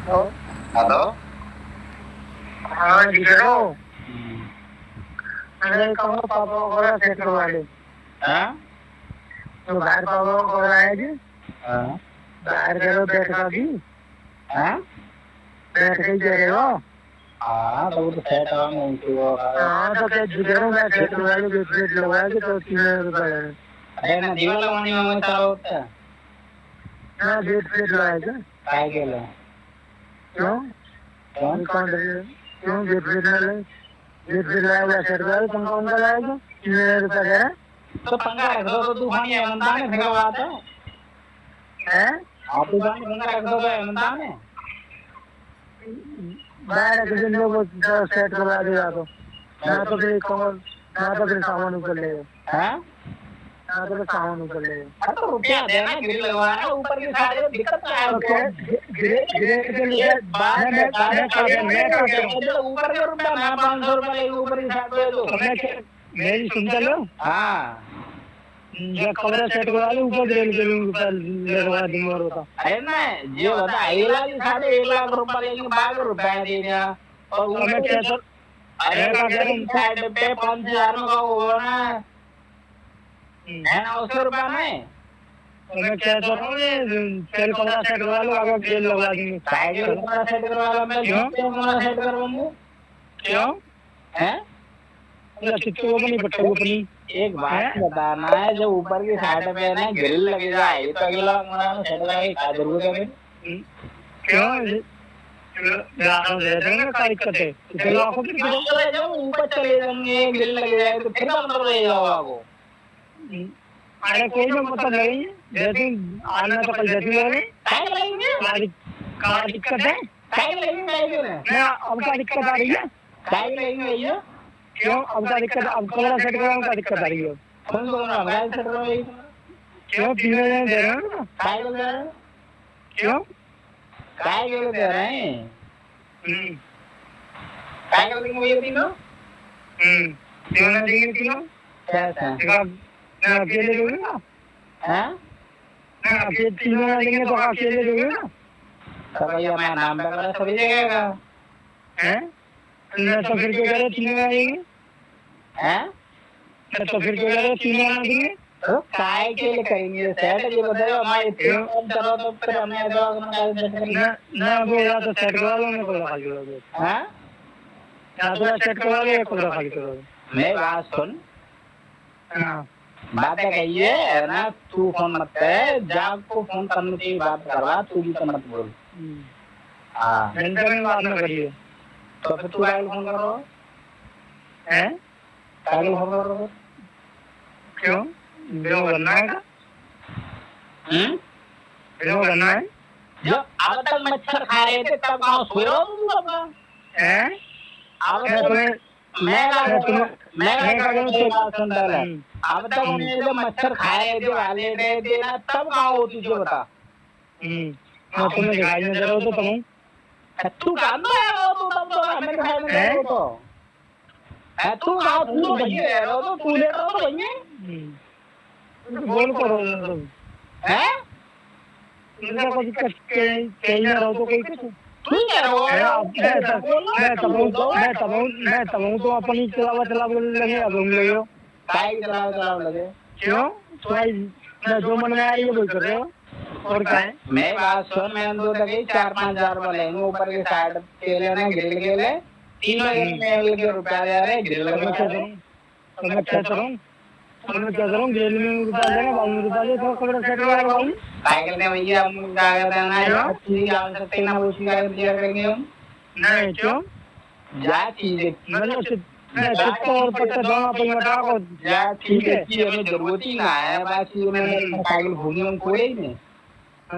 Hello. Hello. हाँ जी करो। मैंने कहूँ पापा को बोला सेट करवा ले। हाँ तो बाहर पापा को बोला है जी। हाँ बाहर करो बैठ का भी। हाँ बैठ के ही कह रहे हो। हाँ तो वो तो सेट हुआ नहीं थी वो। हाँ तो क्या जिगर मैं सेट करवा लूँ बेट लगवा के तो 3,000 रुपये लगे। अरे ना दीवार लगवानी में चार होता है ना बेट लगाया क्या? काय के लिए क्यों? क्यों क्यों बेट ना ले? बेट लगाया सेट करवा लो पंखा उनका लगाएगा 3,000 रुपये दे रहा तो पंखा रख दो तो तूफानी है मनता ने फिर बात है। आप तूफानी पंखा रख दो तो है मनता ने बाहर के दिन लोग सेट करवा देगा तो ना तो फिर कमर ना तो फिर सामान ऊपर ले हाँ ना तो फिर सामान ऊपर ले। अरे तो रुपया देना ग्रिल लगवाना ऊपर की साइड में दिक्कत क्या है उसको ग्रेड के लिए बात मैं ऊपर के रुपया मैं 500 रुपया लेगी ऊपर की साइड में दो मेरी सुनते लो। हाँ जब कमरा सेट करवा लो ऊपर ग्रेड के ऊपर लगवा दूंगा रोता। अरे ना ये बता 1,00,000 रुपया लेंगे 12 रुपया देना और मैं क्या सर अरे साइड पे 5,000 में का होगा ना है ना 900 रुपया में मैं क्या सर पहले कमरा सेट करवा लो आगे ग्रेड लगवा देंगे। साइड में कमरा सेट करवा लो मैं कमरा सेट करवाऊंगा क्यों हैं चिट्ठू को नहीं पट्टे को नहीं। एक बात बताना है जो ऊपर की साइड पे ना ग्रिल लगी जाए तो अगला कमरा में सेट करवाएंगे क्या जरूरत है क्यों दे देंगे क्या दिक्कत है जब ऊपर चले जाएंगे ग्रिल लग जाए तो फिर बंद कर देगा वो अरे कोई ना मतलब लगेंगे जैसे आना तो कल जैसे लगेंगे क्या दिक्कत है अब क्या दिक्कत आ रही है क्यों अब क्या दिक्कत अब कमरा सेट करवाने क्या दिक्कत आ रही है क्यों 3,000 दे रहे हैं क्यों काय के लिए दे रहे हैं काय के लिए ये तीनों क्यों ना देंगे तीनों कैसा ना अकेले दोगे ना हैं ना अकेले तीनों ना देंगे तो अकेले दोगे ना तो भैया मैं नाम वगैरह सभी जगह का हैं ना तो फिर क्या करे तीनों ना देंगे हैं तो फिर क्या करे तीनों ना देंगे तो काय के लिए करेंगे सेट ये बताओ हमारे चलो तो फिर हमें ना बोला तो सेट करवा लो मैं कोई खाली करोगे हैं ना तो सेट करवा लो या कोई खाली करोगे। मेरी बात सुन हाँ बात कहिए ना तू फोन मत कर जब को फोन करने की बात करवा तू भी तो मत बोल हाँ घंटे में बात ना करिए तो फिर तू डायल फोन करो हैं डायल फोन करो क्यों वीडियो बनना है वीडियो बनना है जो अब तक मच्छर खा रहे थे तब कहाँ सो रहा हूँ तू अपना हैं अब तक उन्हें जब मच्छर खाए थे वाले देना तब कहाँ होती जो बता मैं तुम्हें दिखाई नहीं दे रहा हूँ तो तू कहाँ तू तब तो हमें दिखाई नहीं दे रहा तो तू कहाँ तू भैया रह रहा तो तू ले रहा तो भैया बोल करो हैं इनका कोई दिक्कत कहीं ना रहो तो कोई कुछ तू क्या रहा मैं तब तो अपनी चलावा लगे अब हम लगे हो काय चलाव लगे क्यों तुम्हारी जो मन में आ रही है वही कर रहे हो और क्या है मैं बात सुन मैं दो लगे 4-5 हजार लेंगे ऊपर के साइड के लिए ग्रिल के लिए 3,000 के रुपया दे रहे ग्रिल मैं क्या करूँ ग्रिल में रुपया देगा बाद में रुपया दे तो कमरा सेट करवा भाई काय करते भैया हम क्या करते हैं ना अच्छी आवश्यकता ना उसी का क्लियर करेंगे हम नहीं क्यों जा चीज मतलब चित्त और पत्ता दोनों अपन बता को जा ठीक है कि हमें जरूरत ही ना है बस ये मैंने साइकिल घूमने में कोई नहीं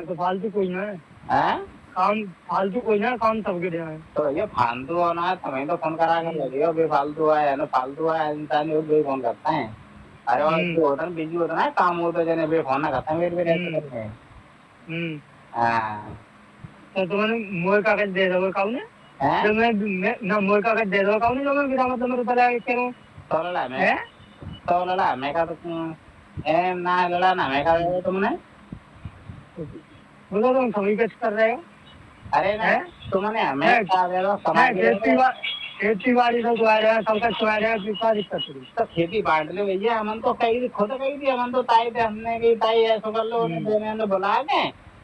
तो फालतू कोई ना हैं काम फालतू कोई ना काम सबके दे है तो ये फालतू हो ना तुम्हें तो फोन करा के लगे हो बेफालतू है ना फालतू है इंसान लोग बे फोन करता है अरे वो होता है बिजी होता है काम होता है जने बे फोन ना करता मेरे रहते हैं हां तो तुमने मोर कागज दे दो काऊ ने तो मैं ना मोर कागज दे दो काऊ ने जो मैं बिना मतलब मेरे पता है करूं तो लड़ा मैं का तो ए ना लड़ा ना मैं का तुमने बोलो तुम सभी कुछ कर रहे हो अरे ना तुमने हमें क्या दे दो कमा के खेती बाड़ी तो आ रहा है, सबका चुआ रहा है, कितना दिक्कत है? तो खेती बांट ले भैया, हमन तो कही थी, खुद कही थी, हमन तो ताई थे, हमने कही ताई ऐसा कर लो, उन्हें देने ने बुला के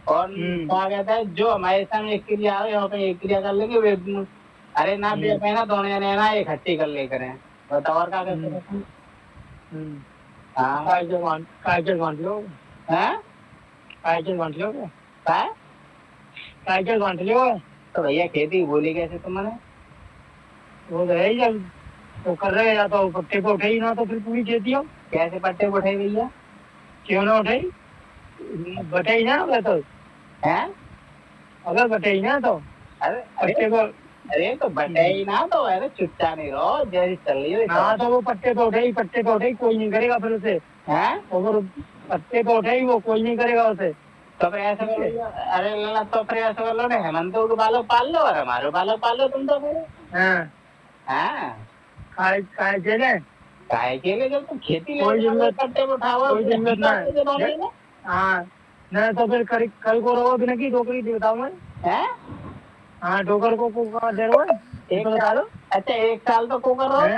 और क्या कहता है जो हमारे सामने एक क्रिया आवे वहाँ पे एक क्रिया कर लेंगे वे। अरे ना भी अपने ना दोनों जने ना इकट्ठी कर ले करें, बताओ और क्या करते हैं? हाँ कायके बांट लो, हैं कायके बांट लो क्या? काय कायके बांट लो। तो भैया खेती बोली कैसे तुमने? वो तो है ही, जब तो कर रहे या तो पट्टे को उठे ही ना, तो फिर पूरी खेती हो। कैसे पट्टे को उठाई भैया? क्यों ना उठाई? बटे ही ना अगर तो, हैं अगर बटे ही ना तो अरे पट्टे को, अरे तो बटे ही ना तो अरे चुपचाप नहीं रहो, जैसी चल रही है हाँ तो वो पट्टे को उठे ही, पट्टे को उठे ही, कोई नहीं करेगा फिर उसे। हैं अगर पट्टे को उठे ही वो कोई नहीं करेगा उसे। तो फिर ऐसे कर लो, अरे लला तो फिर ऐसे कर लो ना, हेमंत के बालक पाल लो और हमारे बालक पाल लो तुम तो फिर। हाँ काय के लिए? काय के लिए? जब तुम खेती कोई जरूरत पट्टे को उठाओ, कोई जरूरत ना। हाँ नहीं तो फिर कल को रहो बिना की डोकरी बताऊँ मैं। हैं हाँ डोकर को दे रहा है, एक बता दो। अच्छा 1 साल तो को कर रहो है,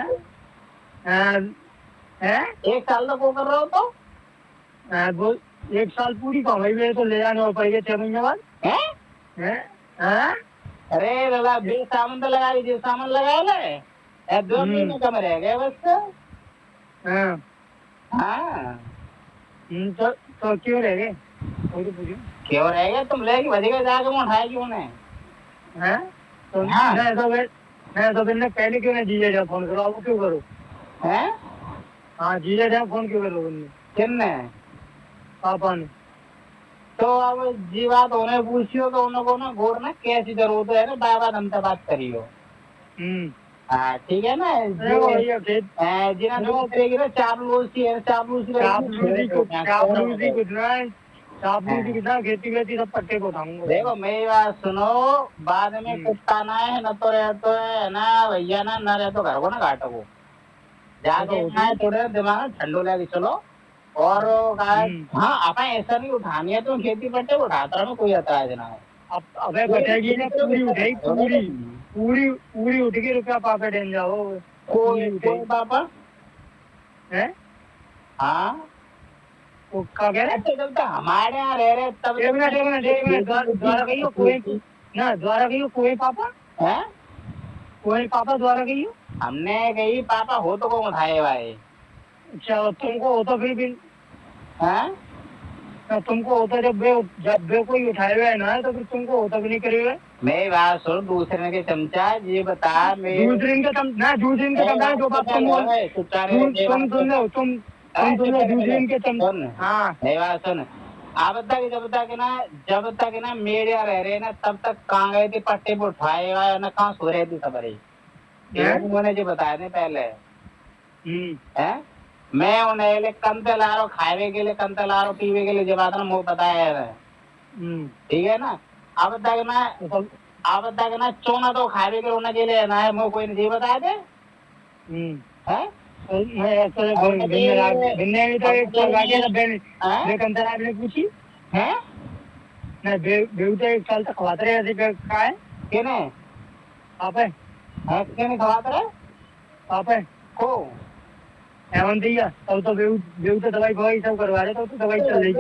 1 साल तो को कर रहे हो तो बोल 1 साल पूरी कमाई मेरे तो ले जाने और पड़ेगा 6 महीने बाद। हैं अरे लला बे सामान तो लगा लीजिए, सामान लगा ले, 2 महीने कम रह गए बस। हाँ तो क्यों रह गए? क्यों रह गए? तुम लेके बजेगा जाके वो उठाए क्यों नहीं? तो मैं तो मैंने पहले क्यों नहीं जीजा जा फोन करो, अब क्यों करो? हैं हाँ जीजा जा फोन क्यों करो? किन्ने? पापा ने। तो अब जी बात होने पूछियो तो उनको ना गोर ना कैसी जरूरत है ना, बार बार हमसे बात करियो। हाँ ठीक है ना, जिना करेगी ना चापलूसी है, चापलूसी कितना खेती वेती सब पट्टे को उठाऊंगा। देखो मेरी बात सुनो, बाद में कुटाना है न तो रहते है ना भैया, ना रहे तो घर को ना काटो को जाके थोड़े दिमाग ठंडो लेके चलो। और हाँ अपन ऐसा नहीं उठानी है तो खेती पट्टे उठाता रहो, कोई ऐतराज ना है। अबे बचेगी ना, पूरी उठेगी, पूरी पूरी उठ के रुपया पापा देन जाओ। कोई पापा है? हाँ क्या कह रहे? हमारे यहाँ रह रहे तब द्वारा कहियो कोई ना, द्वारा कहियो कोई पापा है, कोई पापा द्वारा कहियो। हमने कही पापा हो तो कौन उठाए भाई? अच्छा तुमको हो तो फिर भी हैं तुमको होता जब वे कोई उठाए हुए ना, तो फिर तुमको होता भी नहीं करे हुए। मेरी बात सुन, दूसरे के चमचा ये बता, दूसरे के चमचा जो बात तुम दूसरे के चमचा। हाँ मेरी बात सुन, जब तक ना मेरे यहाँ रह रहे ना तब तक कहाँ गए थे पट्टे पे उठाए हुए ना, कहाँ सो रहे थे सबरे, उन्होंने जो बताया थे पहले। है मैं उन्हें कंते ला रहा हूँ, खावे के लिए कंते ला रहा हूँ, पीवे के लिए जब आता ना मुँह बताया है, ठीक है ना। अब तक ना चोना तो खावे के रोने के लिए ना है, मुँह कोई नहीं बताया थे। पूछी है ना, बेउता 1 साल तक खवाते रहे का है किने पापे किने खवाते रहे पापे को एवं दिया तब तो बेउ तो दवाई फवाई सब करवा रहे, तो दवाई चल रही थी,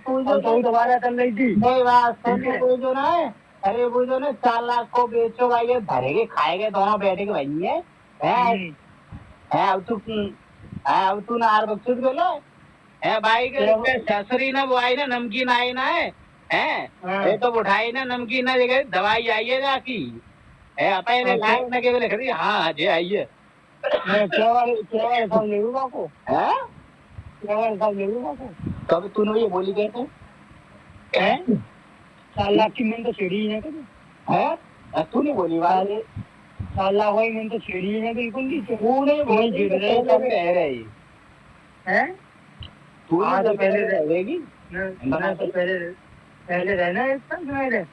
तो दोबारा चल रही थी। नहीं बात सुन, जो ना अरे वो जो ना 4 लाख को बेचो भाई, ये भरेगे खाएंगे दोनों बैठे के भाई है। अब तू ना आर बक्सुद बोलो है भाई के ससुरी ना वो आई ना, नमकीन आई ना है ये तो उठाई ना नमकीन ना जगह दवाई आई है जाकी है अपने लाइफ में केवल खड़ी। हाँ जे आई है कभी तूने ये बोली कैसे 4 लाख की मैंने तो छेड़ी है तू नहीं बोली बात 4 लाख वही मैंने तो छेड़ी है बिल्कुल नहीं, तू नहीं बोली रह रही है तू तो पहले रहेगी तो पहले रहना 1 साल मेरे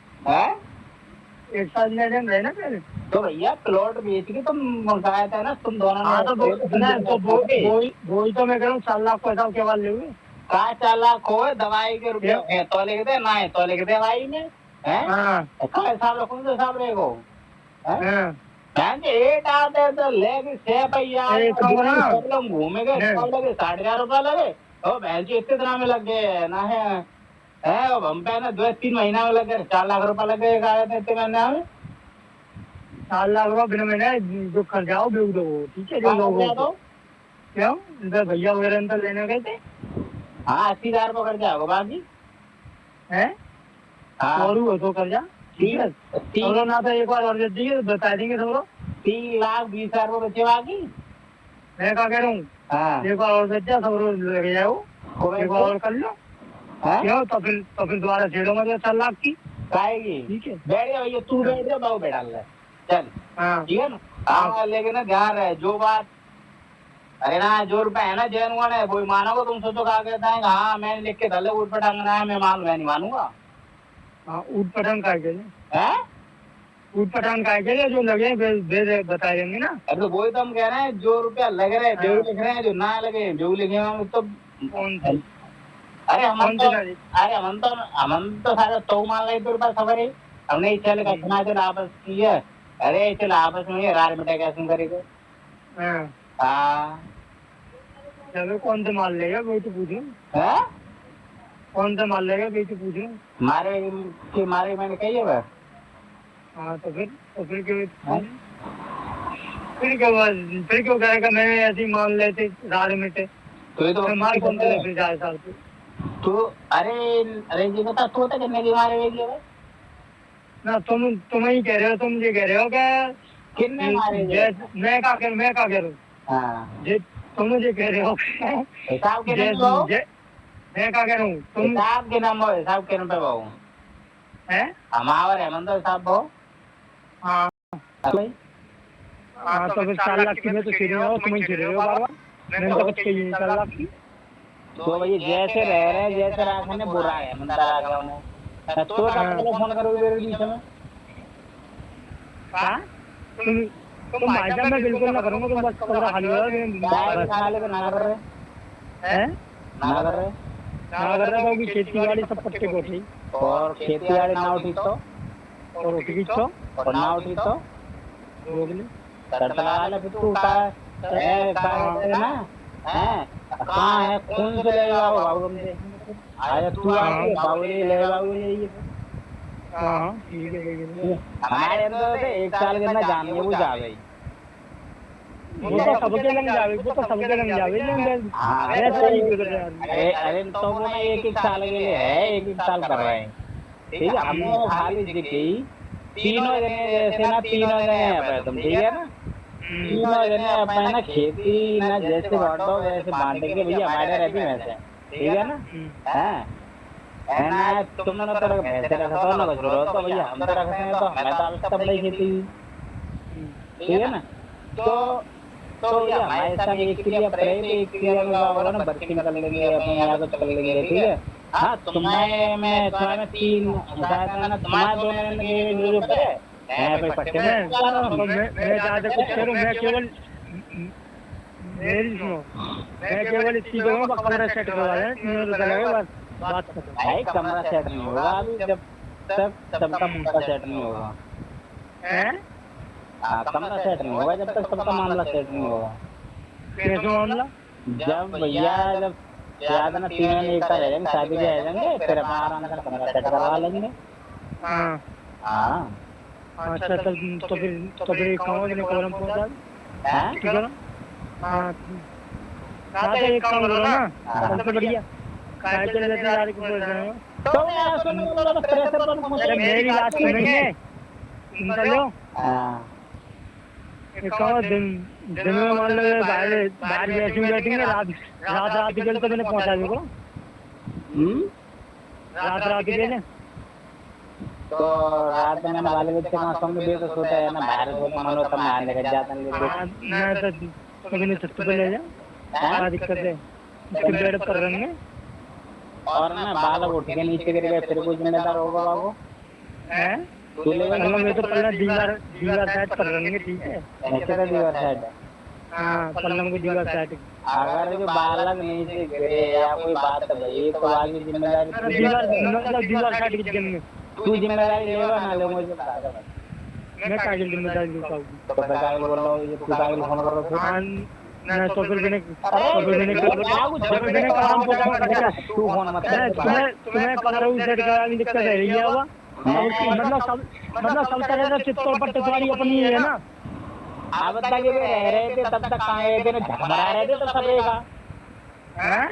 1 साल में रहना पहले। तो भैया प्लॉट बेच के तुम मंगाया था ना तुम दोनों ने, तो वही तो मैं कह रहा हूँ 4 लाख पैसा के बाद ले कहा 4 लाख हो दवाई के रुपये तो लिख दे ना है तो लिख दे भाई में हैं हाँ काय साहब कौन से साहब रे को हैं हाँ बहन के 8 आते तो लेके 6 पहिया ए, कहो ना। सब लोग घूमे गए हाँ। सब लगे 4,500 लगे ओ बहन जी इतने दिन में लग गए ना है अब हम पे ना 2-3 महीना में लग गए 4 लाख रुपए लग गए आए थे इतने महीने में 4 लाख रुपया बिना मैंने जो खर्चाओ बेच दो, ठीक है, जो लोगों को क्यों इधर भैया वगैरह अंदर लेने गए थे। हाँ 80,000 रुपये खर्चा होगा बाकी है हाँ और हो तो कर्जा, ठीक है। तो ना तो एक बार और दे दिए तो बता देंगे तो 3,20,000 रुपये बचे बाकी मैं क्या कह रहा हूँ, हाँ एक बार और दे दिया सब लगे जाओ, एक बार और कर लो क्यों, तो फिर दोबारा छेड़ो मुझे 4 लाख की खाएगी ठीक है। बैठ जा भैया तू बैठ जा बाबू बैठा ले चल हाँ ठीक है ना हाँ लेकिन ना ध्यान रहे जो बात अरे ना जो रुपए है ना जैन हुआ है कोई मानोगे तुम सोचो कहा कहता है हाँ मैंने लिख के धले ऊट पर टांगना है मैं नहीं मानूंगा हाँ ऊट पटांग का के हैं ऊट पटांग का के जो लगे बता देंगे ना। अरे तो वही तो हम कह रहे हैं जो रुपया लग रहे हैं बेऊ लिख रहे हैं जो ना लगे बेऊ लिखे हम तो कौन से अरे हम तो सारा तो मान रहे तेरे पास खबर है हमने चल घटना चल आपस की है अरे चल आपस में रार मिटा कैसे करेगा हाँ चलो कौन से माल लेगा वही तो पूछ रहा हैं कौन सा माल लेगा वही तो पूछ रहा मारे मैंने कही है बस हाँ तो फिर क्यों कहेगा मैंने ऐसी मान लेते रार मिटे तो मार कौन से लेते 4 साल से तू अरे जी बता तू तो कितने की मारे हुए है ना तुम ही कह रहे हो, तुम ये कह रहे हो कि कितने मारे मैं क्या कह रहा हूँ हाँ तुम मुझे कह रहे हो हिसाब के नाम बाबू मैं क्या कह रहा हूँ तुम हिसाब के नाम हिसाब के नाम पे बाबू है हमारे हेमंत साहब बाबू हाँ हाँ तो फिर 4 लाख की मैं तो छेड़ रहा हूँ, तुम ही छेड़ रहे हो बार बार मैंने तो कुछ चाहिए 4 लाख की तो भैया जैसे रह रहे हैं जैसे रखने बुरा है मंदिर आ गया उन्हें तो फोन करोगे मेरे बीच में हाँ तुम भाई साहब मैं बिल्कुल ना करूँगा, तुम बस कमरा खाली हो खाने पे ना कर रहे हैं ना कर रहे तो खेती बाड़ी सब पट्टे को थी और खेती बाड़ी ना उठी तो और उठ गई तो और ना उठी तो रोक ले तड़तला ले फिर तू उठा है ना हैं कहाँ है कौन से लेगा वो बाबू हमसे आया तू बाबू ले बाबू ये हाँ ठीक है हमारे अंदर से 1 साल के अंदर जाने वो जा गई वो तो सबके लग जावे अरे तो वो ना 1-1 साल के लिए है 1-1 साल कर रहे हैं ठीक है हमने खाली दिखी तीनों जने जैसे ना तीनों जने हैं तुम ठीक है ना तीनों जने अपना ना खेती ना जैसे बांटो वैसे बांटेंगे भैया हमारे रहती वैसे ठीक है ना है ना तुमने ना तरह भैंसे रखा था ना कुछ तो भैया हम तो रखते हैं तो हमें तो तब नहीं खेती ठीक है ना तो भैया हमारे साथ एक क्रिया प्रेम एक क्रिया में होगा ना बच्चे निकल लेंगे अपने यहाँ को चल लेंगे ठीक है हाँ तुम्हें 3 बताया ना तुम्हारे दोनों ने जो करे मैं पट्टे में मैं ज्यादा कुछ करूँ मैं केवल मेरी सुनो मैं केवल इसी को कमरा सेट करवा रहे हैं बस बात खत्म भाई कमरा सेट नहीं होगा अभी जब तक सबका मुद्दा सेट नहीं होगा हैं कमरा सेट नहीं होगा जब तक सबका मामला सेट नहीं होगा कैसे मामला जब भैया जब याद ना 3 महीने एक रह जाएंगे शादी के रह जाएंगे फिर अपना आराम से कमरा सेट करवा लेंगे हाँ अच्छा तो फिर एक काम है कॉलम पहुंचा हैं ठीक है ना हाँ एक काम करो ना सबसे बढ़िया काय चले जाते यार को बोल रहे हो तो मैं सुनने वाला तो प्रेशर पर मुझे मेरी बात सुनेंगे सुन लो हां एक काम दिन में मान लो बाहर जैसे बैठेंगे रात के तो मैंने पहुंचा दूंगा रात के लिए तो रात में मैंने वाले बच्चे का सॉन्ग भी तो सोता है ना बाहर सोता मनो तब मैं लेकर जाता नहीं मैं तो मैंने छत पे ले जा क्या दिक्कत है इसके बेड पर रहेंगे और ना बालक उठ के नीचे गिर गए फिर कोई जिम्मेदार होगा बाबू हैं तू ले मैं तो पहले दीवार साइड पर रहेंगे ठीक है ऐसे का दीवार साइड हाँ पल्लम की दीवार साइड अगर जो बालक नीचे गिरे या कोई बात है भाई तो आगे जिम्मेदारी दीवार साइड की जमीन तू जिम्मेदारी लेगा ना ले मुझे बता दे। मैं कागज जिम्मेदारी लूटा हूँ। तो फिर काहे बोल रहा हूँ ये तू काहे फोन कर रहा हाँ है? ना तो फिर मैंने तू फोन मत कर। तुम्हें कमरा सेट करा नहीं दिक्कत है ये हुआ मतलब सब तरह से चित्तों पर टिकवाड़ी अपनी है ना। अब तक ये रह रहे थे तब तक कहाँ गए थे ना झगमरा रहे थे तो सब रहेगा हैं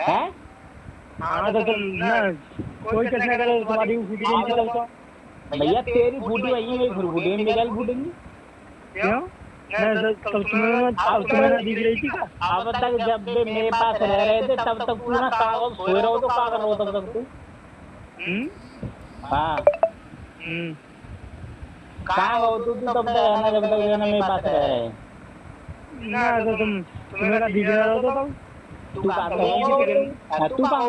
हैं। हाँ तो तुम ना कोई किसने करे तुम्हारी फूटी नहीं चलता भैया तेरी फूटी वही मेरी फूटी मेरी गल फूटेंगी क्यों तब तुम्हें ना दिख रही थी क्या? अब तक जब भी मेरे पास रह रहे थे तब तक तू ना कागज सोए रहो तो क्या कर रहा हो तब तक तू। हाँ कहाँ हो तू तब तक रहना जब तक रहना मेरे पास रह रहे ना तो तुम्हें ना दिख रहा हो तो तू कहाँ तू कहाँ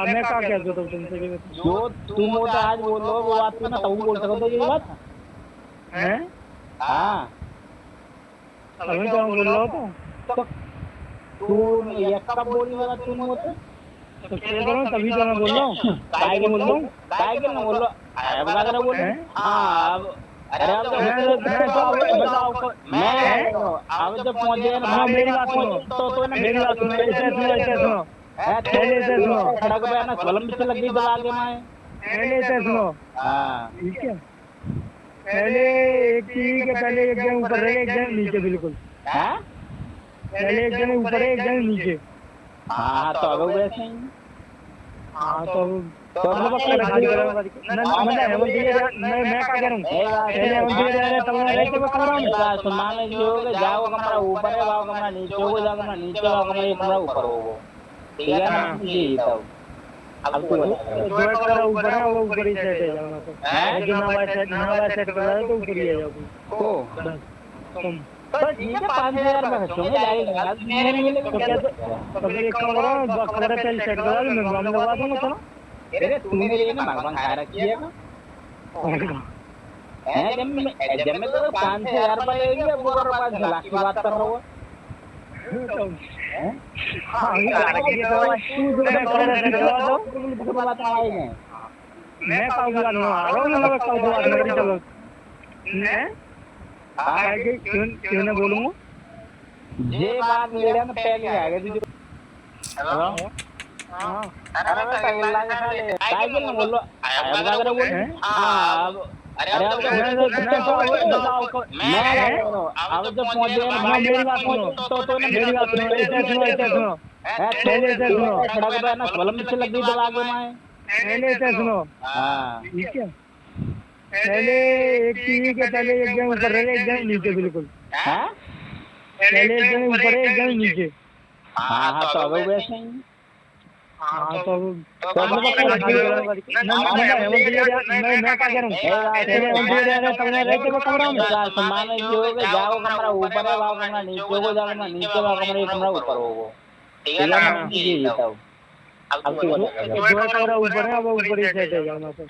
मैं क्या कहता हूँ तुमसे जो तुम वो तो आज बोल रहे हो वो बात ना तब बोल सकते हो ये बात हैं। हाँ अभी क्या बोल रहा हो तो तू ये कब बोली बात तू मुझसे तो क्या करूँ तभी तो मैं बोल रहा हूँ काय के बोल रहा हूँ काय के ना बोल रहा अब क्या कर बोल हाँ अब अरे अब मैं अब जब पहुंच गए ना मेरी बात सुनो तो ना मेरी बात सुनो ऐसे सुनो पहले से सुनो सड़क पे ना कलम से लग गई दबा के मैं पहले से सुनो हाँ ठीक है पहले एक चीज के पहले एक जन ऊपर रहे एक जन नीचे बिल्कुल हाँ पहले एक जन ऊपर है एक जन नीचे हाँ तो अब वैसे ही हाँ तो मतलब मैं क्या करूँ पहले हम दिए रहे तब मैं रहते वो कमरा में मान लीजिए जाओ कमरा ऊपर है जाओ कमरा नीचे हो जाओ कमरा नीचे जाओ कमरा ये कमरा ऊपर हो ठीक है ना जी तब अब तू जो कमरा ऊपर है वो ऊपर ही सेट है जाना तो जो नवा सेट कर रहा है तो ऊपर ही है जाओ तो तुम तो ठीक है 5000 रुपए खर्चोगे जाएगा मेरे मिले तो कैसे तो फिर एक काम करो कमरा पहले सेट करा लो मैं काम लगा दूंगा चलो अरे तूने ये ना भगवान खा रखी है ना जब मैं तो 5000 रुपए लेंगे अब वो रुपए लाख की बात कर रहा हूँ हाँ ये तो तू जो मैं कमरा सेट करा दो बात आएंगे मैं काम लगा दूंगा आ रहा हूँ मैं काम लगा दूंगा चलो हैं क्यों ना बोलूँगा ये बात मेरे में पहले आ गई थी हेलो हाँ अरे मैं साइकिल लाके साले साइकिल ना बोलो अब क्या करे बोल हाँ अब अरे अब जब पहुंच गए ना मेरी बात सुनो तो मेरी बात सुनो ऐसे सुनो पहले ऐसे सुनो सड़क पे ना कलम से लग गई दबा के मैं पहले ऐसे सुनो हाँ ठीक है पहले एक चीज के पहले एक जन ऊपर रहे एक जन नीचे बिल्कुल हाँ पहले एक जन ऊपर है एक जन नीचे हाँ तो अब वैसे ही हाँ तो मैं क्या करूँ तब मैं रहते वो कमरा में मान लीजिए जाओ कमरा ऊपर है जाओ कमरा नीचे हो जाओ कमरा नीचे जाओ कमरा ये कमरा ऊपर हो ठीक है ना जी तब अब तू जो कमरा ऊपर है वो ऊपर ही सेट है जाना तो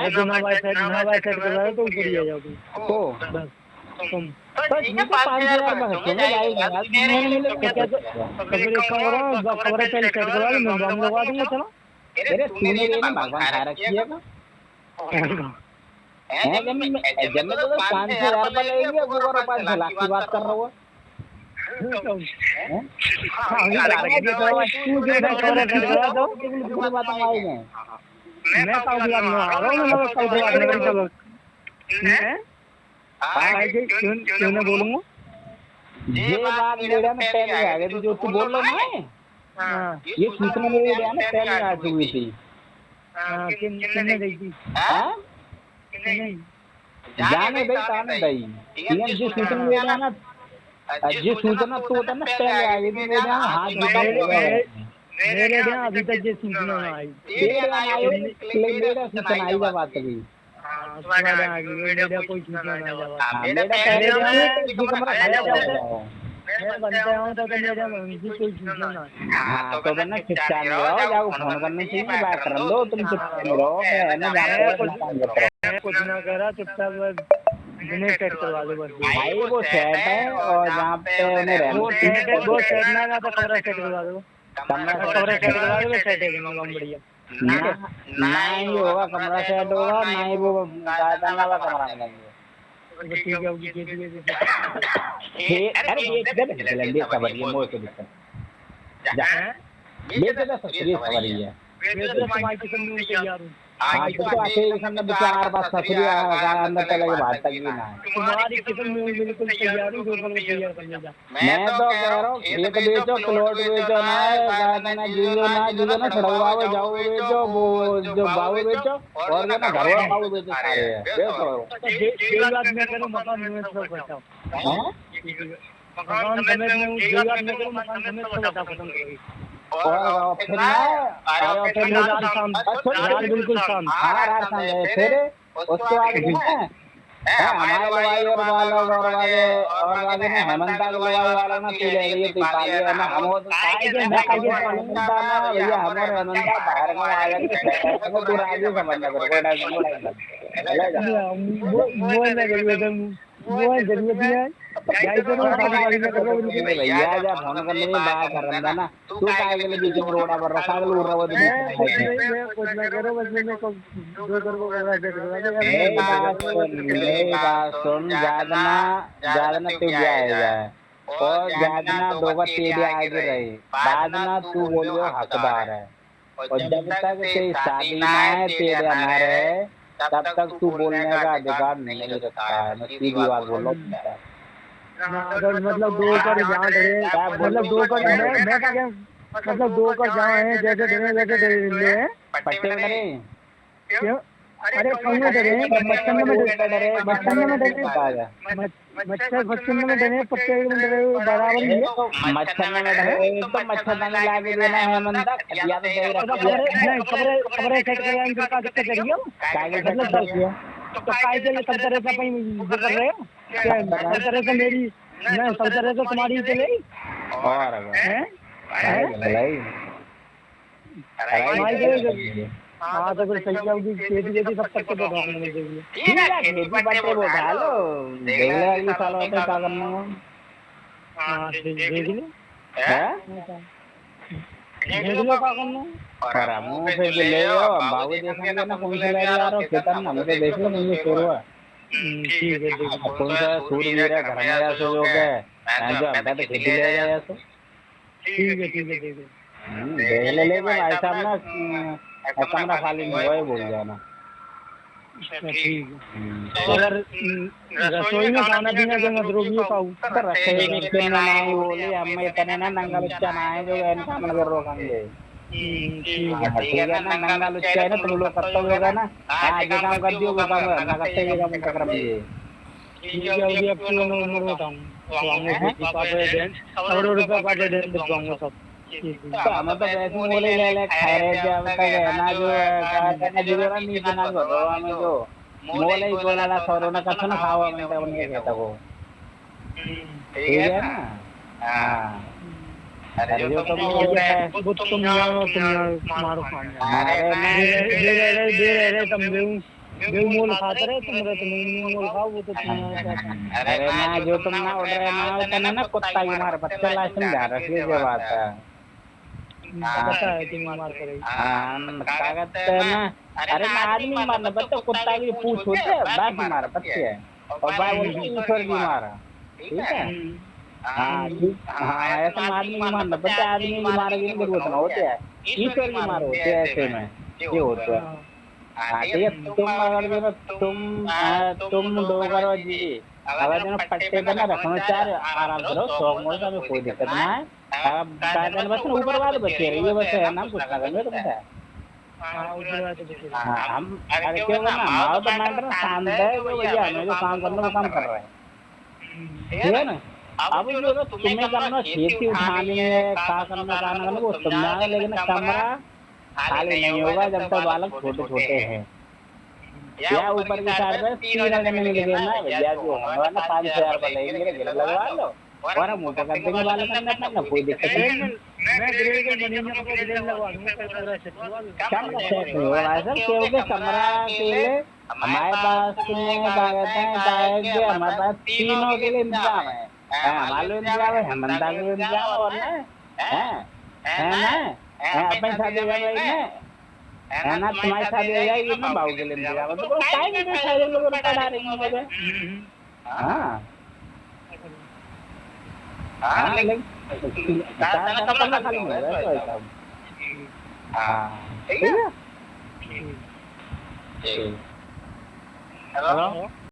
जो नवा सेट कर रहा है तो ऊपर ही है जाओ तो बस तुम तो ठीक है 5000 रुपए खर्चोगे जाएगा मैंने मिले तो फिर एक काम करो कमरा पहले सेट करा लो मैं काम लगा दूंगा चलो अरे तूने ये ना भगवान खा रखी है ना जब मैं तो 5000 रुपए लेंगे वो रुपए लाख की बात कर रहा हूँ मैं काम लगा आ रहा हूँ मैं काम लगा चलो क्यों ना बोलूँगा ये बात मेरे में पहले आ गई थी जो तू बोल रहा है ये सूचना मेरे ध्यान में पहले आ चुकी थी किसने दी थी जाने भाई ताने भाई ठीक है जो सूचना मेरे ध्यान में जो सूचना तो होता ना पहले आ गई थी मेरे ध्यान हाथ मेरे ध्यान अभी तक ये सूचना ना आई मेरा सूचना आई जब बात हुई मेरा कोई सूचना ना आई मेरा पहले जो कमरा खाया जाओ मैं बनता हूँ तो मेरे मुझे कोई सूचना ना हाँ तो ना चुपचाप रहो जाओ फोन करने चाहिए बात कर लो तुम चुपचाप रहो मैं ना मैं कुछ ना कर रहा चुपचाप जिन्हें सेट करवा दो बस भाई वो सेट है और जहाँ पे उन्हें रहना वो सेट ना तो कमरा सेट करवा दो कमरा सेट करवा दो सेट है एकदम बढ़िया ना ना ही होगा कमरा सेट होगा, ना ही वो गार्डन वाला कमरा मिलेंगे। तो ठीक है, उनकी खेती है जैसे अरे बेच दे जल्दी, खबर ये मोर को दिक्कत बेच दे तो ये खबर ही है। वेद तुम्हारी किस्म में तैयार हूँ। हाँ तो आते ही सामने विचार बात ससुरी अंदर चले के बाहर तक ही ना है। तुम्हारी किस्म में बिल्कुल तैयार हूँ, 2 साल में तैयार करने जा। मैं तो कह रहा हूँ खेत बेचो, प्लॉट बेचो, ना गार्डन जीजो ना छड़वाओ जाओ बेचो, वो जो बाबू बेचो, और जो ना घर बाबू बेचो सारे है देवरात में करूँ, मकान समेत सब बचाओ। मकान समेत में हूँ, देवरात में करूँ, मकान समेत सब बचाओ, खत्म करो। और फिर ना और फिर रात शाम, रात बिल्कुल शाम। हाँ रात शाम है फिर उसके बाद ना हमारे लवाई और बालक और वागे ना हेमंता के लवाई वाला ना तू ले लिए तू पाली है ना हम हेमंता ना भैया हमारे हेमंता बाहर में आ जाएंगे तू राजी समझना कर कोई वो ना जरूरत वो जरूरत नहीं है। जाई करो शादी में करो बिल्कुल। भैया जा फोन करने में बात कर रहा ना तू काय के लिए बीच में रोड़ा पर रखा के उड़ रहा वो मैं कुछ ना करो, बस मैं 2 करोड़ का देख मेरी बात सुन ज्यादा तू क्या है जाए और ज्यादा दो का तेरे आगे रही बाद ना तू बोलियो हकदार है और जब तक तेरी शादी ना है तेरे ना रहे तब तक तू बोलने का अधिकार नहीं रखता है। मैं सीधी बात बोल रहा हूँ। अगर मतलब 2 कर जहाँ डरे, मतलब 2 कर मैं क्या मतलब 2 कर जहाँ है जैसे डरे वैसे डरे हैं पट्टे में डरे क्यों? अरे कौन डरे मच्छर में डरे, मच्छर में डरे, मच्छर बच्चन में डरे, पत्ते में डरे, बराबर ही है। मच्छर में डरे तो मच्छरदानी ला के देना है मंदा या तो सही रख खबरें सेट करवाएं इनका का दिक्कत करिए कागज मतलब सेट किया तो काय के लिए सब तरह से अपन वो कर रहे हो क्या? सब तरह से मेरी मैं सब तरह से तुम्हारी चले और हैं हाँ तो फिर सही जाओगी खेती वेती सब तक तो ढोंगने में देगी। ठीक है खेती पट्टे पे उठा लो देख ले अगले साल होते क्या करना है। हाँ देख लो हैं देख लो क्या करना और हम फिर ले लो बाबू देखेंगे ना कौन से ले जा रहा हो खेतन हम तो देख लो मुझे शुरू है ठीक है देख लो कौन सा सूरवीर है घर में ऐसे जो के जो हम तो खेती ले गए ऐसे ठीक है देख लो देख ले लेकिन भाई साहब ना कमरा खाली नहीं हुआ है बोल जाना ठीक है। अगर रसोई में खाना पीना जो मत रोकिए पाऊ तो रसोई में क्यों ना नहीं बोली हम इतने ना नंगा बच्चा ना है जो इनका मन कर रोकेंगे ठीक है ना नंगा लुच्चा है ना तुम लोग करते होगा ना हाँ ये काम कर दियो वो काम ना करते ये काम कर दिए ठीक है अभी अब क्यों मैं बताऊं तो हमने पापा देन करोड़ों रुपए का दे दूंगा सब तो हमें तो वैसे बोले ले खा रहे थे अब तक है ना जो कहना जो ना नीचे ना करो हमें जो मोले ही बोला ला सौरों ने कथन खाओ हमें तो उनके कहता को ठीक है ना हाँ अरे जो तुम लोग वो तुम मारो दे रहे तुम बेमूल खाते रहे तुम मोल खाओ वो तो अरे ना जो तुम ना उड़ रहे ना होता ना कुत्ता की मार बच्चा लाशन ध्यान रखिए जो बात है पता है तुम मार करेगी क्या कहते हैं ना अरे ना आदमी मारना बच्चा कुत्ता की पूछ होते है बात मार बच्चे है और बाय बोलते ईश्वर की मारा ठीक है हाँ ऐसा आदमी की मारना बच्चा आदमी की मारे की जरूरत ना होते है ईश्वर की मार होते है ऐसे में ये होता है हाँ ठीक है तुम अगर जो तुम डोगर जी अगर जो पट्टे पे ना रखना चाह रहे आराम से रहो शौक मोड़ का कोई दिक्कत ना है अब गार्डन बस ऊपर वाले बच्चे रहिए बस है नाम कुछ ना करने तुमसे हाँ हम अरे क्यों ना हमारा तो मैटर शांत है जो भैया हमें जो काम करना वो काम कर रहे हैं ठीक है ना अब जो तुम्हें करना खेती उठानी है खा करना खाना करना वो तुम्हारा लेकिन कमरा खाली नहीं होगा जब तक बालक छोटे छोटे हैं या ऊपर की साइड पे 3 जने मिलेंगे ना भैया जो होगा ना 5,000 रुपये लेंगे मेरे घर लगवा लो और हम ऊपर कर देंगे बालक करना कोई दिक्कत नहीं मैं ग्रेड के महीने को ग्रेड लगवा दूंगा कम सेट होगा सर क्योंकि कमरा के लिए हमारे पास में क्या कहते हैं कि हमारे पास तीनों के लिए इंतजाम है हमारे इंतजाम है हेमंता के इंतजाम और ना है ना अपने शादी कर रही है है ना, तुम्हारी शादी हो जाएगी ना बाबू के लिए इंतजाम, तो टाइम नहीं सारे लोग पढ़ा रही हैं मुझे। हाँ हाँ, लेकिन चार का पन्ना खाली नहीं है भाई साहब। हाँ ठीक है। ठीक। हेलो।